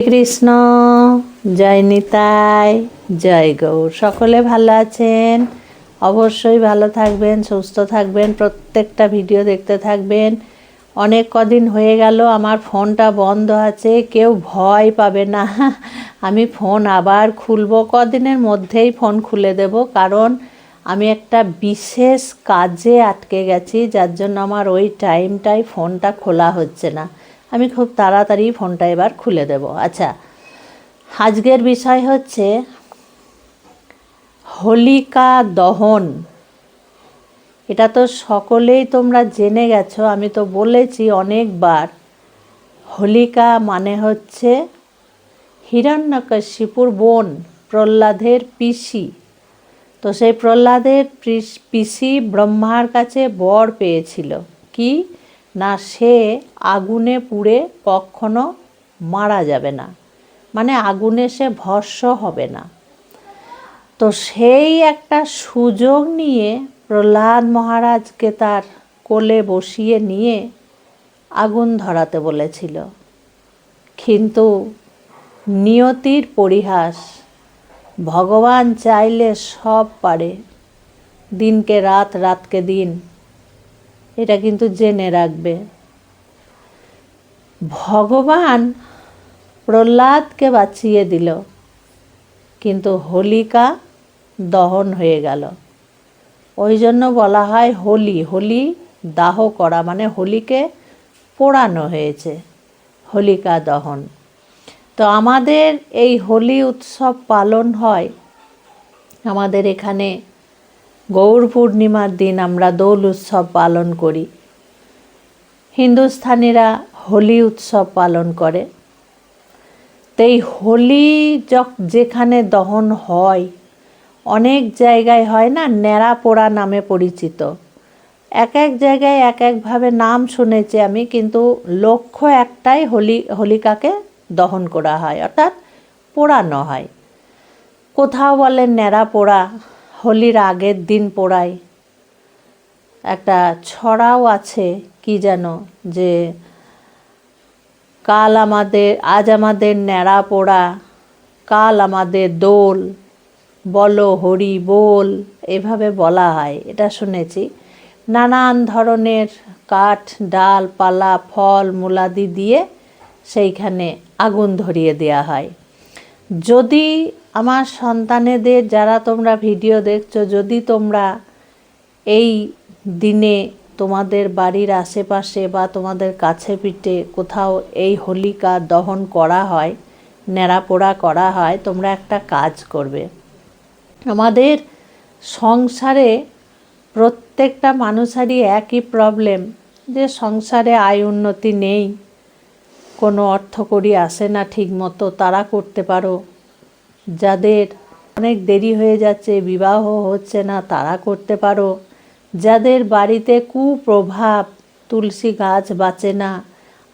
কৃষ্ণ, জয় নিতাই, জয় গৌর। সকলে ভালো আছেন? অবশ্যই ভালো থাকবেন, সুস্থ থাকবেন, প্রত্যেকটা ভিডিও দেখতে থাকবেন। অনেক কদিন হয়ে গেল আমার ফোনটা বন্ধ আছে, কেউ ভয় পাবে না। আমি ফোন আবার খুলব, কদিনের মধ্যেই ফোন খুলে দেব, কারণ আমি একটা বিশেষ কাজে আটকে গেছি, যার জন্য আমার ওই টাইমটাই ফোনটা খোলা হচ্ছে না। আমি খুব তাড়াতাড়ি ফোনটা এবার খুলে দেব। আচ্ছা, আজকের বিষয় হচ্ছে হোলিকা দহন। এটা তো সকলেই তোমরা জেনে গেছো, আমি তো বলেছি অনেকবার। হোলিকা মানে হচ্ছে হিরণ্যকশিপুর বোন, প্রহ্লাদের পিসি। তো সেই প্রহ্লাদের পিসি ব্রহ্মার কাছে বর পেয়েছিল কি না, সে আগুনে পুড়ে কখনো মারা যাবে না, মানে আগুনে সে ভস্ম হবে না। তো সেই একটা সুযোগ নিয়ে প্রহ্লাদ মহারাজকে তার কোলে বসিয়ে নিয়ে আগুন ধরাতে বলেছিল, কিন্তু নিয়তির পরিহাস। ভগবান চাইলে সব পারে, দিনকে রাত, রাতকে দিন, এটা কিন্তু জেনে রাখবে। ভগবান প্রহ্লাদকে বাঁচিয়ে দিল, কিন্তু হোলিকা দহন হয়ে গেল। ওই জন্য বলা হয় হোলি, হোলি দাহ করা, মানে হোলিকে পোড়ানো হয়েছে, হোলিকা দহন। তো আমাদের এই হোলি উৎসব পালন হয় আমাদের এখানে গৌর পূর্ণিমার দিন আমরা দোল উৎসব পালন করি। হিন্দুস্থানিরা হোলি উৎসব পালন করে। তো এই হোলি যেখানে দহন হয়, অনেক জায়গায় হয় না, ন্যাড়া পোড়া নামে পরিচিত। এক এক জায়গায় এক একভাবে নাম শুনেছি আমি, কিন্তু লক্ষ্য একটাই, হোলিকাকে দহন করা হয়, অর্থাৎ পোড়ানো হয়। কোথাও বলে ন্যাড়া পোড়া, হোলির আগের দিন পোড়ায়। একটা ছড়াও আছে কি যেন, যে আজ আমাদের ন্যাড়া পোড়া, কাল আমাদের দোল, বলো হরি বল, এভাবে বলা হয়, এটা শুনেছি। নানান ধরনের কাঠ, ডাল, পালা, ফল মূলাদি দিয়ে সেইখানে আগুন ধরিয়ে দেওয়া হয়। যদি আমার সন্তানেদের, যারা তোমরা ভিডিও দেখছো, যদি তোমরা এই দিনে তোমাদের বাড়ির আশেপাশে বা তোমাদের কাছে পিঠে কোথাও এই হোলিকা দহন করা হয়, ন্যাড়াপোড়া করা হয়, তোমরা একটা কাজ করবে। আমাদের সংসারে প্রত্যেকটা মানুষেরই একই প্রবলেম, যে সংসারে আয় উন্নতি নেই, কোনো অর্থকড়ি আসে না ঠিক মতো, তারা করতে পারো। যাদের অনেক দেরি হয়ে যাচ্ছে, বিবাহ হচ্ছে না, তারা করতে পারো। যাদের বাড়িতে কুপ্রভাব, তুলসী গাছ বাঁচে না,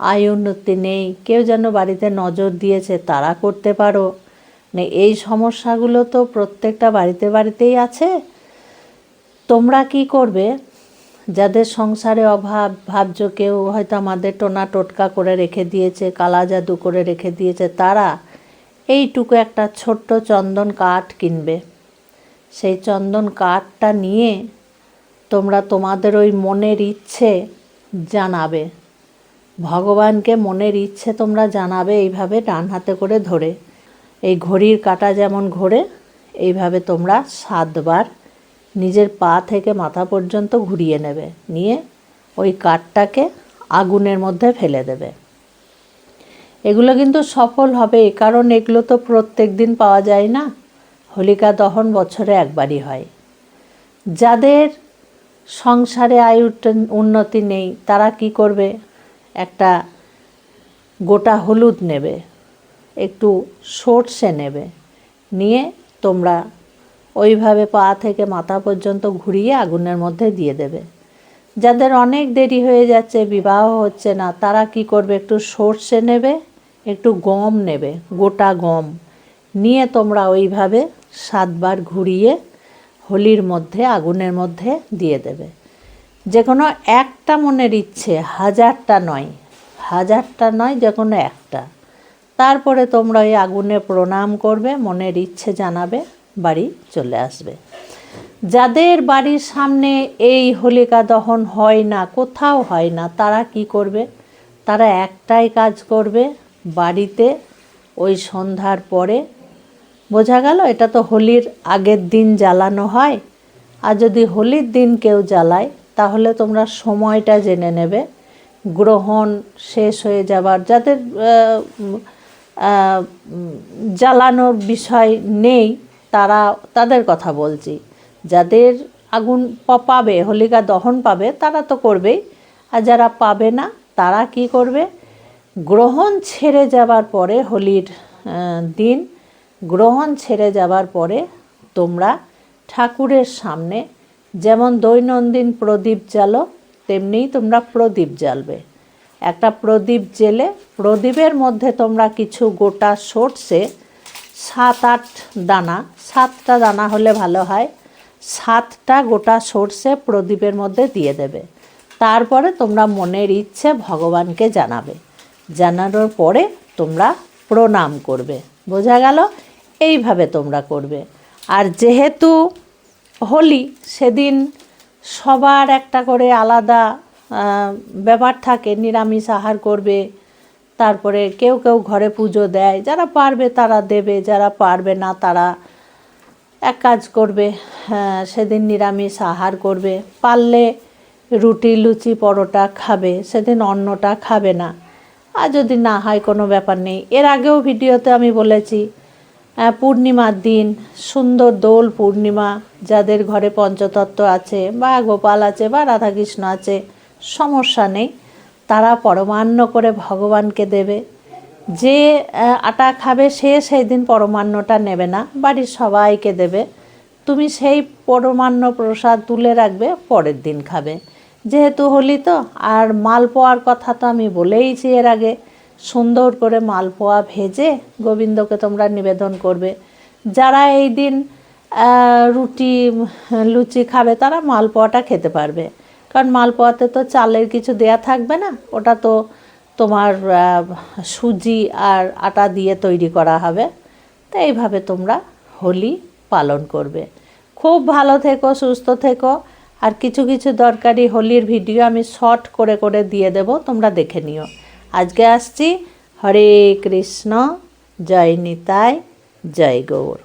আয় উন্নতি নেই, কেউ যেন বাড়িতে নজর দিয়েছে, তারা করতে পারো। এই সমস্যাগুলো তো প্রত্যেকটা বাড়িতে বাড়িতেই আছে। তোমরা কি করবে, যাদের সংসারে অভাব, ভাবছো কেউ হয়তো আমাদের টোনা টোটকা করে রেখে দিয়েছে, কালা জাদু করে রেখে দিয়েছে, তারা এইটুকু একটা ছোট্ট চন্দন কাঠ কিনবে। সেই চন্দন কাঠটা নিয়ে তোমরা তোমাদের ওই মনের ইচ্ছে জানাবে, ভগবানকে মনের ইচ্ছে তোমরা জানাবে। এইভাবে ডান হাতে করে ধরে, এই ঘড়ির কাঁটা যেমন ঘোরে, এইভাবে তোমরা 7 বার নিজের পা থেকে মাথা পর্যন্ত ঘুরিয়ে নেবে, নিয়ে ওই কাঠটাকে আগুনের মধ্যে ফেলে দেবে। এগুলো কিন্তু সফল হবে, কারণ এগুলো তো প্রত্যেক দিন পাওয়া যায় না। হোলিকা দহন বছরে একবারই হয়। যাদের সংসারে আয় উন্নতি নেই, তারা কি করবে, একটা গোটা হলুদ নেবে, একটু সর্ষে নেবে, নিয়ে তোমরা ওইভাবে পা থেকে মাথা পর্যন্ত ঘুরিয়ে আগুনের মধ্যে দিয়ে দেবে। যাদের অনেক দেরি হয়ে যাচ্ছে, বিবাহ হচ্ছে না, তারা কি করবে, একটু সর্ষে নেবে, একটু গম নেবে, গোটা গম নিয়ে তোমরা ওইভাবে 7 বার ঘুরিয়ে হোলির মধ্যে, আগুনের মধ্যে দিয়ে দেবে। যে কোনো একটা মনের ইচ্ছে, হাজারটা নয়, যে কোনো একটা। তারপরে তোমরা ওই আগুনে প্রণাম করবে, মনের ইচ্ছে জানাবে, বাড়ি চলে আসবে। যাদের বাড়ির সামনে এই হোলিকা দহন হয় না, কোথাও হয় না, তারা কি করবে? তারা একটাই কাজ করবে, বাড়িতে ওই সন্ধ্যার পরে, বোঝা গেল? এটা তো হোলির আগের দিন জ্বালানো হয়। আর যদি হোলির দিন কেউ জ্বালায় তাহলে তোমরা সময়টা জেনে নেবে। গ্রহণ শেষ হয়ে যাবার, যাদের জ্বালানোর বিষয় নেই তাদের কথা বলছি। যাদের আগুন পাবে, হোলিকা দহন পাবে, তারা তো করবেই। আর যারা পাবে না তারা কি করবে? গ্রহণ ছেড়ে যাবার পরে, হোলির দিন গ্রহণ ছেড়ে যাবার পরে তোমরা ঠাকুরের সামনে যেমন দৈনন্দিন প্রদীপ জ্বালো, তেমনিই তোমরা প্রদীপ জ্বালবে। একটা প্রদীপ জেলে প্রদীপের মধ্যে তোমরা কিছু গোটা সর্ষে, 7-8 দানা, 7টা দানা হলে ভালো হয়, 7টা গোটা সর্ষে প্রদীপের মধ্যে দিয়ে দেবে। তারপরে তোমরা মনের ইচ্ছে ভগবানকে জানাবে। জানানোর পরে তোমরা প্রণাম করবে। বোঝা গেল? এইভাবে তোমরা করবে। আর যেহেতু হোলি, সেদিন সবার একটা করে আলাদা ব্যাপার থাকে, নিরামিষ আহার করবে। তারপরে কেউ কেউ ঘরে পুজো দেয়, যারা পারবে তারা দেবে, যারা পারবে না তারা এক কাজ করবে, সেদিন নিরামিষ আহার করবে। পারলে রুটি, লুচি, পরোটা খাবে, সেদিন অন্নটা খাবে না। আর যদি না হয় কোনো ব্যাপার নেই। এর আগেও ভিডিওতে আমি বলেছি, পূর্ণিমার দিন, সুন্দর দোল পূর্ণিমা, যাদের ঘরে পঞ্চতত্ত্ব আছে বা গোপাল আছে বা রাধাকৃষ্ণ আছে, সমস্যা নেই, তারা পরমান্ন করে ভগবানকে দেবে। যে আটা খাবে সে সেই দিন পরমান্নটা নেবে না, বাড়ির সবাইকে দেবে। তুমি সেই পরমান্ন প্রসাদ তুলে রাখবে, পরের দিন খাবে। যেহেতু হোলি তো। আর মালপোয়ার কথা তো আমি বলেইছি এর আগে, সুন্দর করে মালপোয়া ভেজে গোবিন্দকে তোমরা নিবেদন করবে। যারা এই দিন রুটি, লুচি খাবে তারা মালপোয়াটা খেতে পারবে, কারণ মালপোয়াতে তো চালের কিছু দেয়া থাকবে না, ওটা তো তোমার সুজি আর আটা দিয়ে তৈরি করা হবে। তো এইভাবে তোমরা হোলি পালন করবে। খুব ভালো থেকো, সুস্থ থেকো। আর কিছু কিছু দরকারি হোলির ভিডিও আমি শর্ট করে করে দিয়ে দেব, তোমরা দেখে নিও। আজকে আসছি। হরে কৃষ্ণ, জয় নিতাই, জয় গৌর।